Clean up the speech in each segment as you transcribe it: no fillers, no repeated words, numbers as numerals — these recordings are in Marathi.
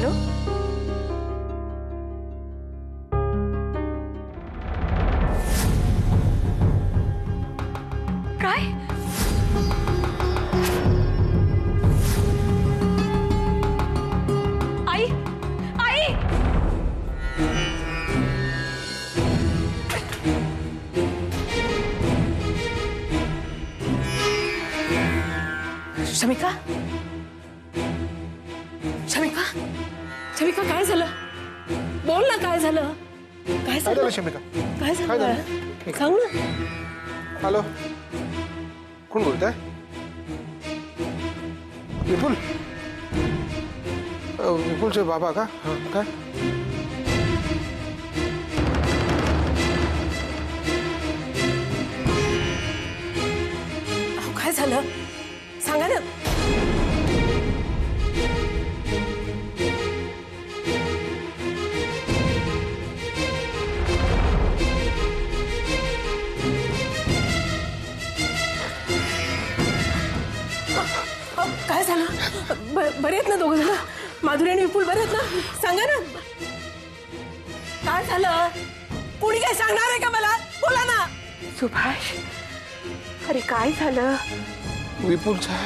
हॅलो, काय? आई, आई, शमिका, शमिका, शमिका, काय झालं? बोल ना, काय झालं? काय झालं शमिका? काय झालं? सांग ना. हॅलो, कोण बोलताय? विपुल? विपुलचे बाबा का? हाँ, काय? काय झालं? सांगा ना. काय झालं? बरे आहेत ना दोघं जण? माधुरी आणि विपुल बरे आहेत ना? सांगा ना. काय झालं? कोणी काय सांगणार आहे का मला? बोला ना. सुभाष, अरे काय झालं? विपुलचा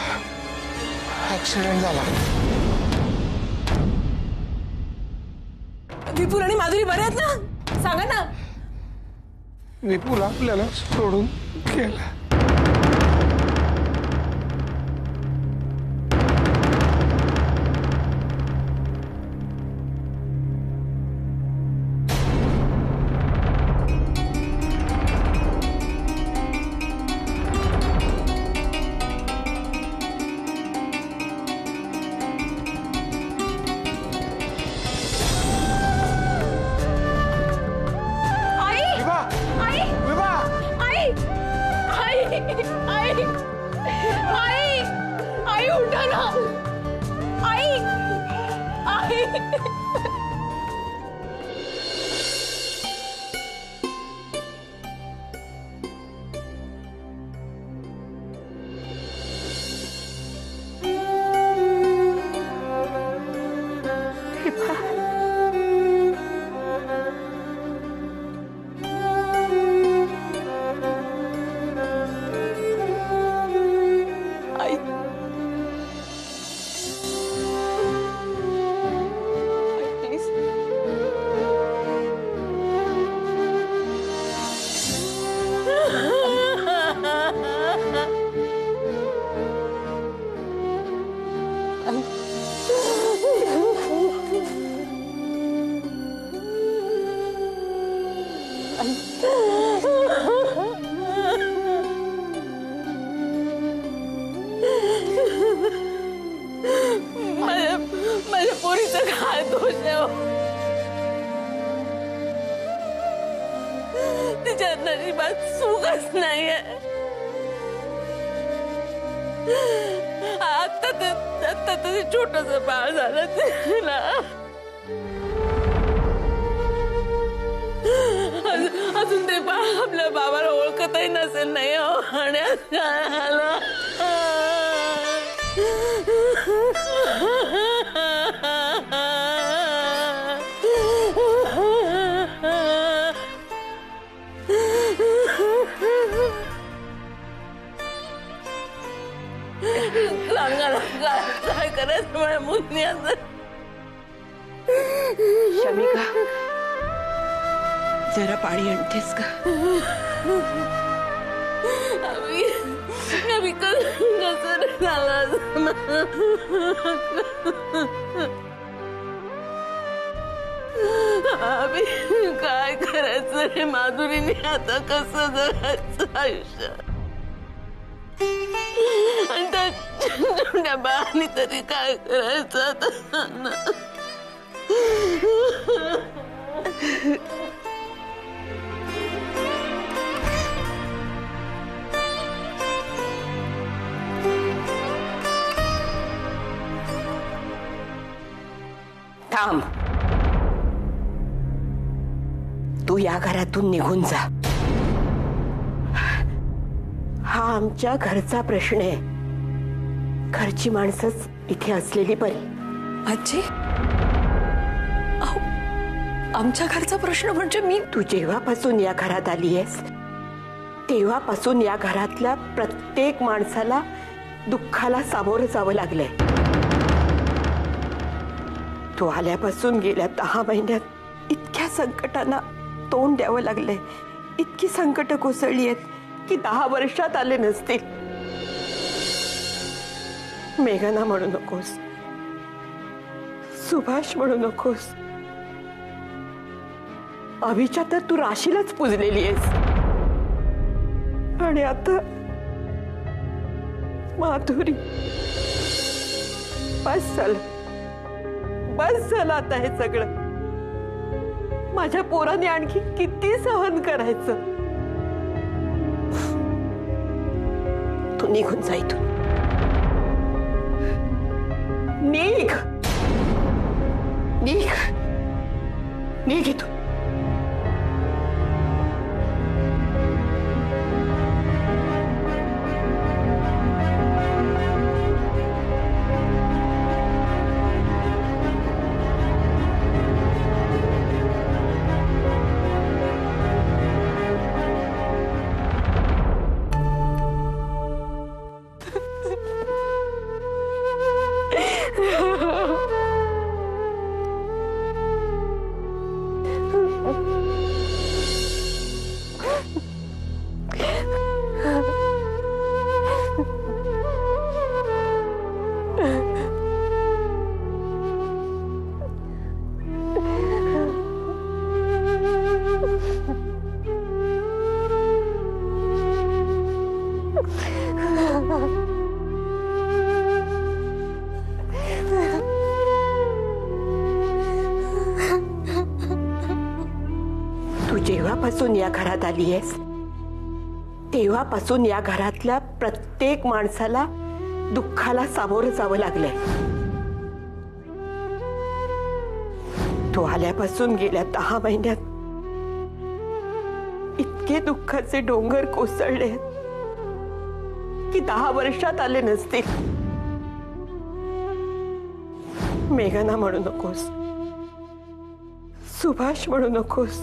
ऍक्सिडेंट झाला. विपुल आणि माधुरी बरे आहेत ना? सांगा ना. विपुल आपल्याला सोडून गेला. आई उठा ना. आई, आई. माझ्या पोरीचं काय दोष आहे? तिच्या नशिबात सुखच नाहीये. आता ते छोटस बाळ झालं तिला. अजून ते बाळ आपल्या बाबाला ओळखतही नसेल. नाही होण्यात काय आलं. काय करायचं माझ्या मुलीचं? शमिका, जरा पाणी आणतेस का? कसं झालं? काय करायचं रे माधुरीने? आता कसं जगायचं आयुष्य? आणि त्या बाळाने तरी काय करायचं आता? थांब, तू या घरातून निघून जा. हा आमच्या घरचा प्रश्न आहे. घरची माणसंच इथे असलेली बरी. आजी, आमच्या घरचा प्रश्न म्हणजे मी तू जेव्हापासून या घरात आली आहेस तेव्हापासून या घरातल्या प्रत्येक माणसाला दुःखाला सामोरं जावं लागलंय. तू आल्यापासून गेल्या 10 महिन्यात इतक्या संकटांना तोंड द्यावं लागलंय, इतकी संकट कोसळली आहेत की 10 वर्षात आले नसतील. मेघना म्हणू नकोस, सुभाष म्हणू नकोस, अभिच्या तर तू राशीलाच पुजलेली आहेस. आणि आता माधुरी, बस झालं आता हे सगळं. माझ्या पोराने आणखी किती सहन करायचं. तू निघून जा इथून. निघ निघ निघ इथून. जेव्हापासून या घरात आली आहेस तेव्हापासून या घरातल्या प्रत्येक माणसाला दुःखाला सामोरं जावं लागलंय. तू आल्यापासून गेल्या 10 महिन्यात इतके दुःखाचे डोंगर कोसळले की 10 वर्षात आले नसतील. मेघना म्हणू नकोस, सुभाष म्हणू नकोस,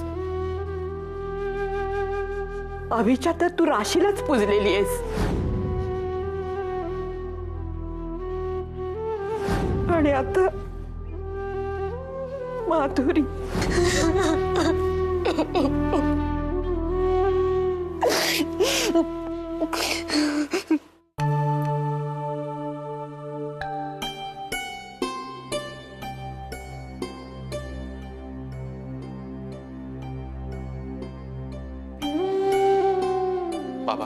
अभिच्या तर तू राशीलाच पुजलेली आहेस. आणि आता माधुरी, बाबा,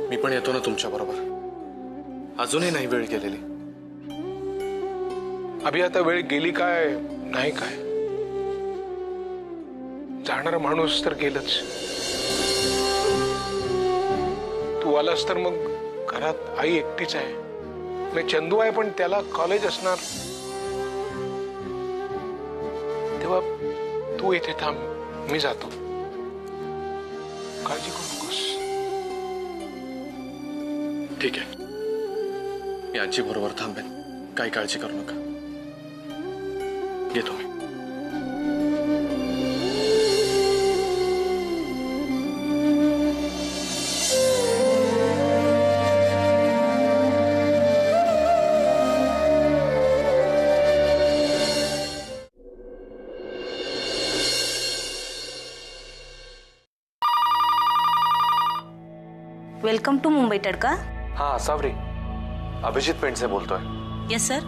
मी पण येतो ना तुमच्या बरोबर. अजूनही नाही वेळ गेलेली. अभि आता वेळ गेली काय नाही काय, जाणारा माणूस तर गेलच. तू आलास तर मग घरात आई एकटीच आहे. नाही, चंदू आहे पण त्याला कॉलेज असणार. तेव्हा तू इथे थांब, मी जातो. काळजी करू नकोस. ठीक आहे, मी आजी बरोबर थांबेन. काही काळजी करू नका. येतो मी. वेलकम टू मुंबई तड़का. हाँ सावरी, अभिजित पेंडसे बोलतोय. Yes sir.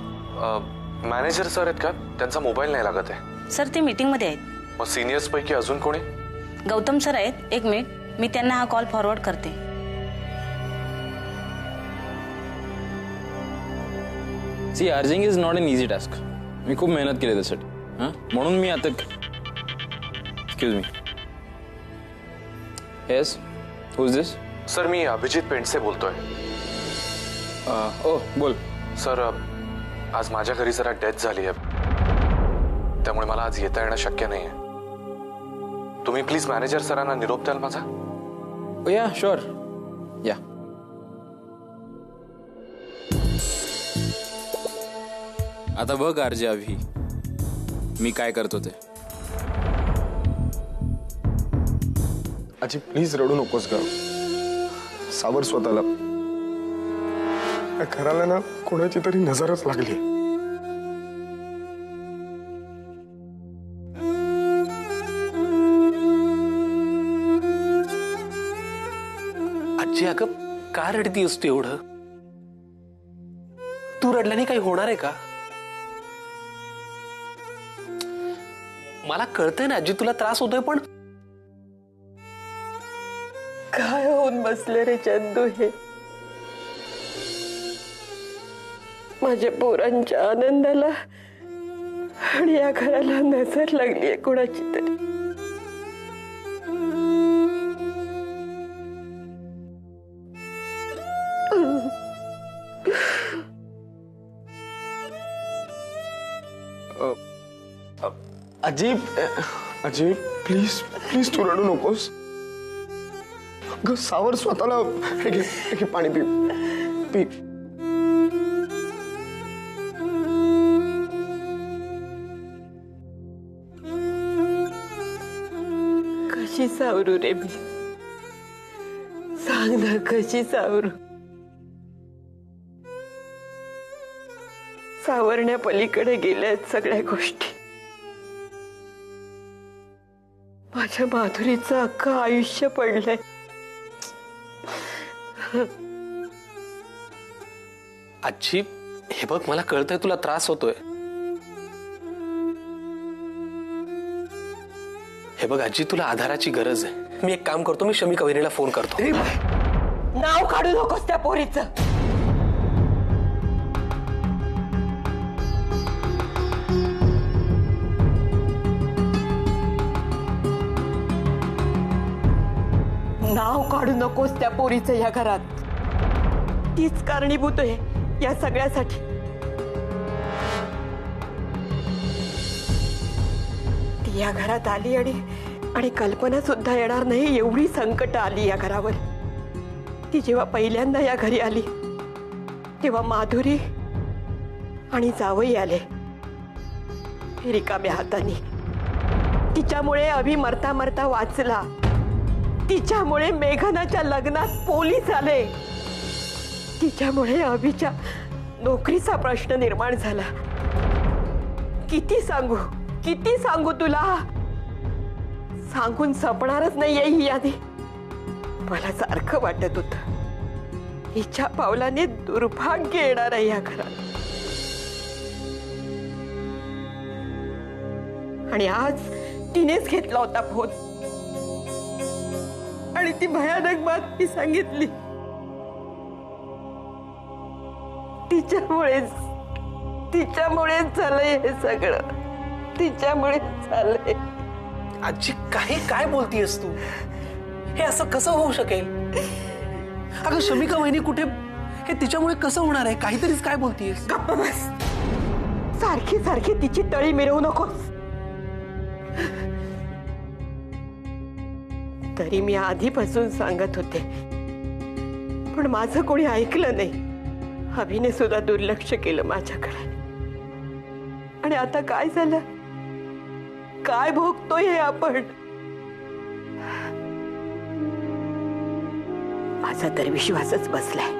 मॅनेजर सर आहेत का? त्यांचा मोबाईल नाही लागत आहे. सर ते मीटिंग मध्ये आहेत. मग सिनियर्स पैकी अजून कोणी? गौतम सर आहेत. एक मिनिट, मी त्यांना हा कॉल फॉरवर्ड करते. See, urging is not an easy task. मी खूप मेहनत केली त्यासाठी. हां, म्हणून मी आता. Excuse me. Yes, who is this? Sir, मी अभिजित पेंडसे बोलतोय. ओ बोल. सर, आज माझ्या घरी जरा डेथ झाली आहे, त्यामुळे मला आज येता येणं शक्य नाही आहे. तुम्ही प्लीज मॅनेजर सरांना निरोप द्याल माझा? या शुअर, या. आता बघ आरजे अभि, मी काय करतो ते. आजी प्लीज रडू नकोस ग. सावर स्वतःला. या घराला ना कोणाची तरी नजरच लागली. आजी अगं का रडतीस तू एवढं? तू रडल्याने काही होणार आहे का? मला कळतंय ना आजी तुला त्रास होतोय, पण काय होऊन बसले रे चंदू हे? माझ्या पोरांच्या आनंदाला आणि या घराला नजर लागली आहे कोणाची तरी. आजी आजी प्लीज प्लीज तू रडू नकोस ग. सावर स्वतःला. हे घे, हे घे, पाणी पी पी. कशी सावरू रे मी? सांग ना कशी सावरू? सावरण्या पलीकडे गेल्यात सगळ्या गोष्टी. माझ्या माधुरीचं अख्खं आयुष्य पडलंय. आजी हे बघ मला कळतंय तुला त्रास होतोय. हे बघ आजी तुला आधाराची गरज आहे. मी एक काम करतो, मी शमिका वहिनीला फोन करतो. नाव काढू नकोस त्या पोरीचं. नाव काढू नकोस त्या पोरीचं या घरात. तीच कारणीभूत आहे या सगळ्यासाठी. ती या घरात आली आणि कल्पना सुद्धा येणार नाही एवढी संकट आली या घरावर. ती जेव्हा पहिल्यांदा या घरी आली तेव्हा माधुरी आणि जावई आले रिकाम्या हाताने. तिच्यामुळे अभि मरता मरता वाचला. तिच्यामुळे मेघनाच्या लग्नात पोलीस आले. तिच्यामुळे अभिच्या नोकरीचा प्रश्न निर्माण झाला. किती सांगू तुला? सांगून संपणारच नाहीये ही यादी. मला सारखं वाटत होतं हिच्या पावलाने दुर्भाग्य येणार आहे या घरात. आणि आज तिनेच घेतला होता फोन आणि ती भयानक बातमी सांगितली. तिच्यामुळेच झालंय हे सगळं. तिच्यामुळेच झालंय. आजी काय बोलतीयस तू? हे असं कसं होऊ शकेल? अगं शमिका वहिनी कुठे? हे तिच्यामुळे कसं होणार आहे? काहीतरीच काय बोलतीयस? गप्प बस. सारखी तिची तळी मिरवू नकोस. तरी मी आधीपासून सांगत होते पण माझं कोणी ऐकलं नाही. अभिने सुद्धा दुर्लक्ष केलं माझ्याकडे. आणि आता काय झालं? काय भोगतोय हे आपण? माझा तर विश्वासच बसलाय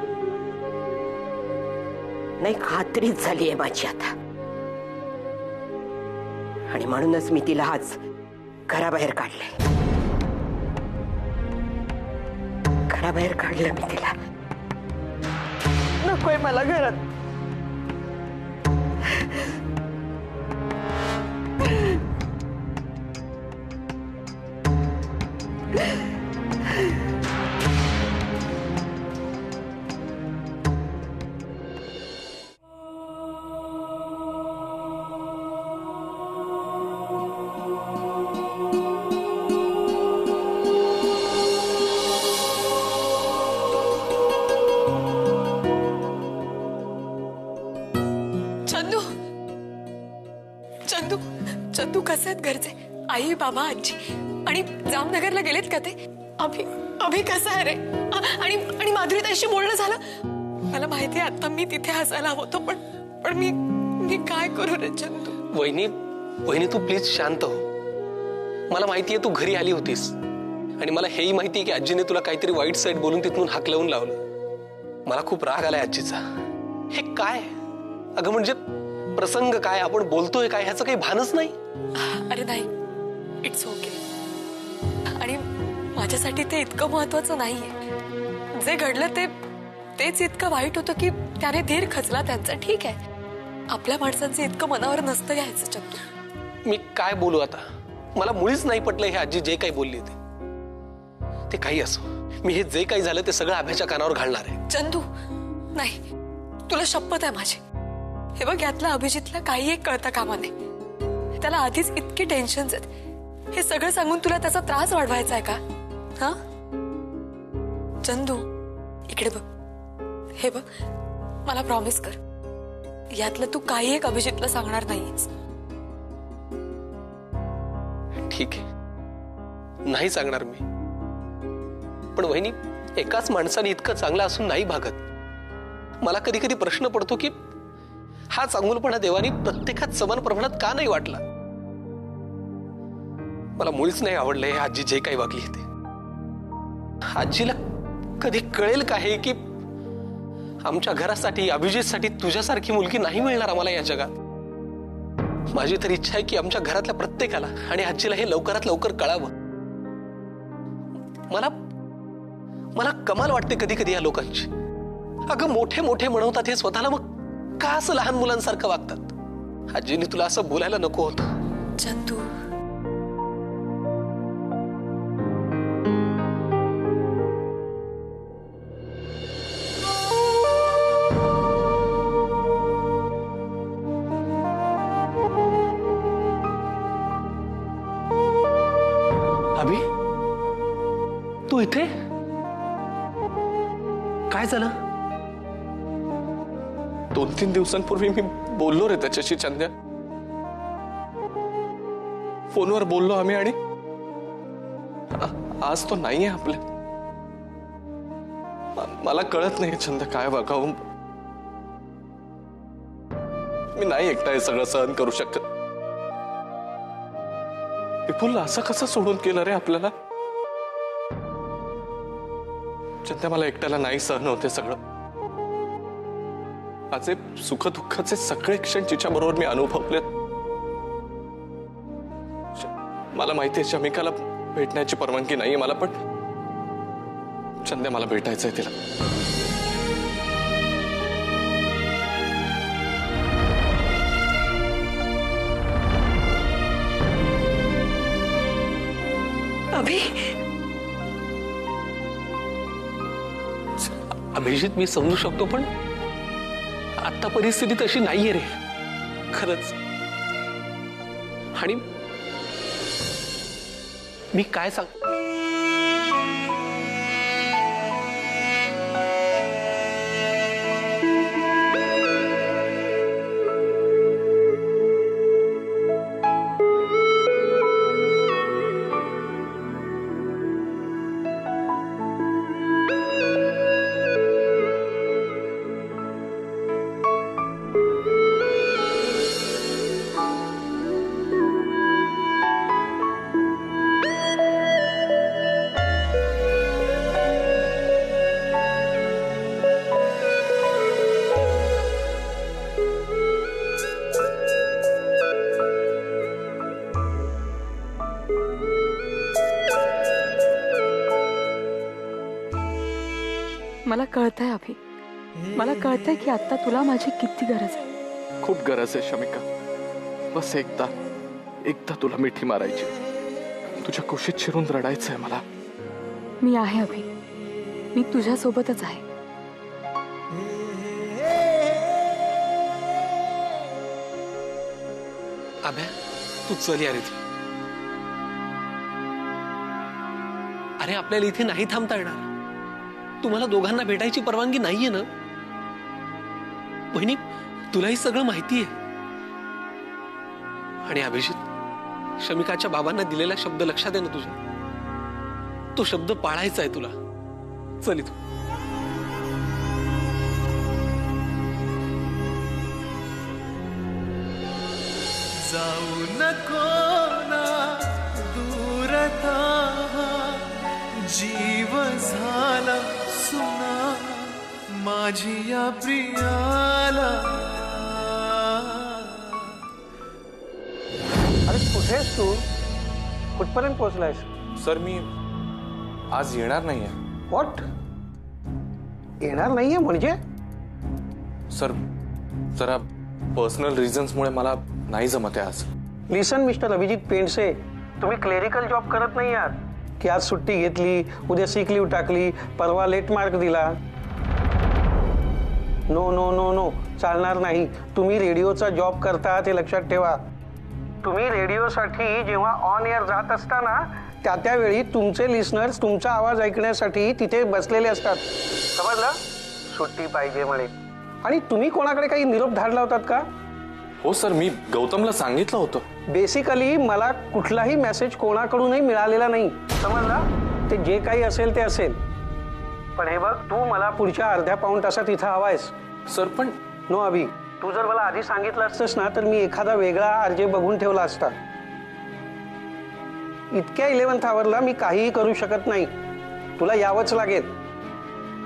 नाही. खात्रीच झाली आहे माझी आता. आणि म्हणूनच मी तिला आज घराबाहेर काढलंय. घराबाहेर काढलं मी तिला. नकोय मला घरात. चंदू कसे आहेत घरचे? आई बाबा आजी आणि जामनगरला गेलेत का ते? अभि कसा आहे रे? आणि माधुरी ताईशी बोलणं झालं? मला माहिती आहे आता मी तिथे हसायला होतो पण मी काय करू रे चंदू? वहिनी वहिनी तू प्लीज शांत हो. मला माहितीये तू घरी आली होतीस आणि मला हेही माहितीये की आजीने तुला काहीतरी वाईट साईड बोलून तिथून हाकलवून लावलं. मला खूप राग आलाय आजीचा. हे काय अगं, म्हणजे प्रसंग काय, आपण बोलतोय काय, ह्याचं काही भानच नाही. अरे नाही, इट्स ओके. आणि माझ्यासाठी ते इतकं महत्वाचं नाहीये. जे घडलं तेच इतकं वाईट होतं की त्याने धीर खचला त्यांचा. ठीक आहे, आपल्या माणसांचं इतकं मनावर नसतं घ्यायचं चंदू. मी काय बोलू आता, मला मुळीच नाही पटलं हे आजी जे काही बोलली ते काही असो. मी हे जे काही झालं ते सगळं आभ्याच्या कानावर घालणार आहे. चंदू नाही, तुला शपथ आहे माझी. हे बघ, यातला अभिजितला काही एक कळता कामा नाही. त्याला आधीच इतकी टेन्शन्स आहेत. हे सगळं सांगून तुला त्याचा त्रास वाढवायचा आहे का? हा चंदू, इकडे बघ. हे बघ, मला प्रॉमिस कर, यातलं तू काही एक अभिजितला सांगणार नाहीस. ठीक आहे, नाही सांगणार मी. पण वहिनी, एकाच माणसाने इतकं चांगलं असून नाही भागत. मला कधी कधी प्रश्न पडतो की हा चांगुलपणा देवानी प्रत्येकात समान प्रमाणात का नाही वाटला. मला मुळीच नाही आवडलं हे आजी जे काही वागली ते. आजीला कधी कळेल का हे की आमच्या घरासाठी, अभिजितसाठी तुझ्यासारखी मुलगी नाही मिळणार आम्हाला या जगात. माझी तर इच्छा आहे की आमच्या घरातल्या प्रत्येकाला आणि आजीला हे लवकरात लवकर कळावं. मला कमाल वाटते कधी कधी या लोकांची. अगं, मोठे मोठे म्हणवतात हे स्वतःला, मग का असं लहान मुलांसारखं वागतात? आजीने तुला असं बोलायला नको होतं. चंदू, अभि, तू इथे काय झालं? 2-3 दिवसांपूर्वी मी बोललो रे त्याच्याशी चंद्या. फोनवर बोललो आम्ही आणि आज तो नाहीये आपल्या. मला कळत नाही चंद्या काय वागावं. मी नाही एकटा हे सगळं सहन करू शकत. विपुलला असं कसं सोडून केलं रे आपल्याला? चंद्या, मला एकट्याला नाही सहन होते सगळं. माझे सुखदुःखाचे सगळे क्षण तिच्या बरोबर मी अनुभवले. मला माहितीये शमिकाला भेटण्याची परवानगी नाहीये मला, पण चंद्या मला भेटायचंय तिला. अभि, अभिजित, मी समजू शकतो, पण आता परिस्थिती तशी नाहीये रे, खरंच. आणि मी काय सांग, मला कळतंय अभि, मला कळतंय की आता तुला माझी किती गरज आहे. खूप गरज आहे शमिका. बस एकदा तुला मिठी मारायची, तुझ्या कुशीत शिरून रडायचंय मला. मी आहे अभि, मी तुझ्या सोबतच आहे. अभ्या, तू चल यार इथे. अरे, आपल्याला इथे नाही थांबता येणार. तुम्हाला दोघांना भेटायची परवानगी नाहीये ना? बहिणी, तुलाही सगळं माहितीये. आणि अभिजित, शमिकाच्या बाबांना दिलेला शब्द लक्षात आहे ना तुझ्या? तो शब्द पाळायचा आहे तुला. चल इथून. जाऊ नको ना दूरता जीव झाला सुना माझी या प्रियाला. अरे कुठेस तू? कुठपर्यंत पोहोचलायस? सर मी आज येणार नाहीये. व्हॉट? येणार नाहीये म्हणजे? सर जरा पर्सनल रिझन्समुळे मला नाही जमत आहे आज. लिसन मिस्टर अभिजित पेंडसे, तुम्ही क्लेरिकल जॉब करत नाही आहात की आज सुट्टी घेतली, उद्या सिक लीव्ह टाकली, परवा लेट मार्क दिला. नो नो नो नो, चालणार नाही. तुम्ही रेडिओचा जॉब करता ते लक्षात ठेवा. तुम्ही रेडिओसाठी जेव्हा ऑन एअर जात असताना त्यावेळी तुमचे लिसनर्स तुमचा आवाज ऐकण्यासाठी तिथे बसलेले असतात. समजलं? सुट्टी पाहिजे म्हणे. आणि तुम्ही कोणाकडे काही निरोप धाडला होतात का? हो सर, मी गौतमला सांगितलं होतं. बेसिकली मला कुठलाही मेसेज कोणाकडूनही मिळालेला नाही. समजलं? ते जे काही असेल ते असेल. पण हे बघ, तू मला पुढच्या अर्ध्या पाऊण तासात इथं हवायस. सर पण नो अभि, तू जर मला आधी सांगितलं असतंस ना तर मी एखादा वेगळा आरजे बघून ठेवला असता. इतक्या 11th आवरला मी काहीही करू शकत नाही. तुला यावंच लागेल.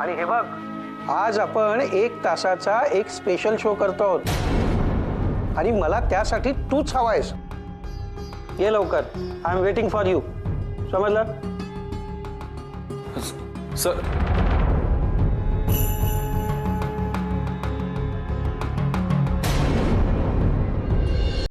आणि हे बघ, आज आपण 1 तासाचा एक स्पेशल शो करतो आहोत आणि मला त्यासाठी तूच हवायस. ये लवकर. I am waiting for you. समजलं? सर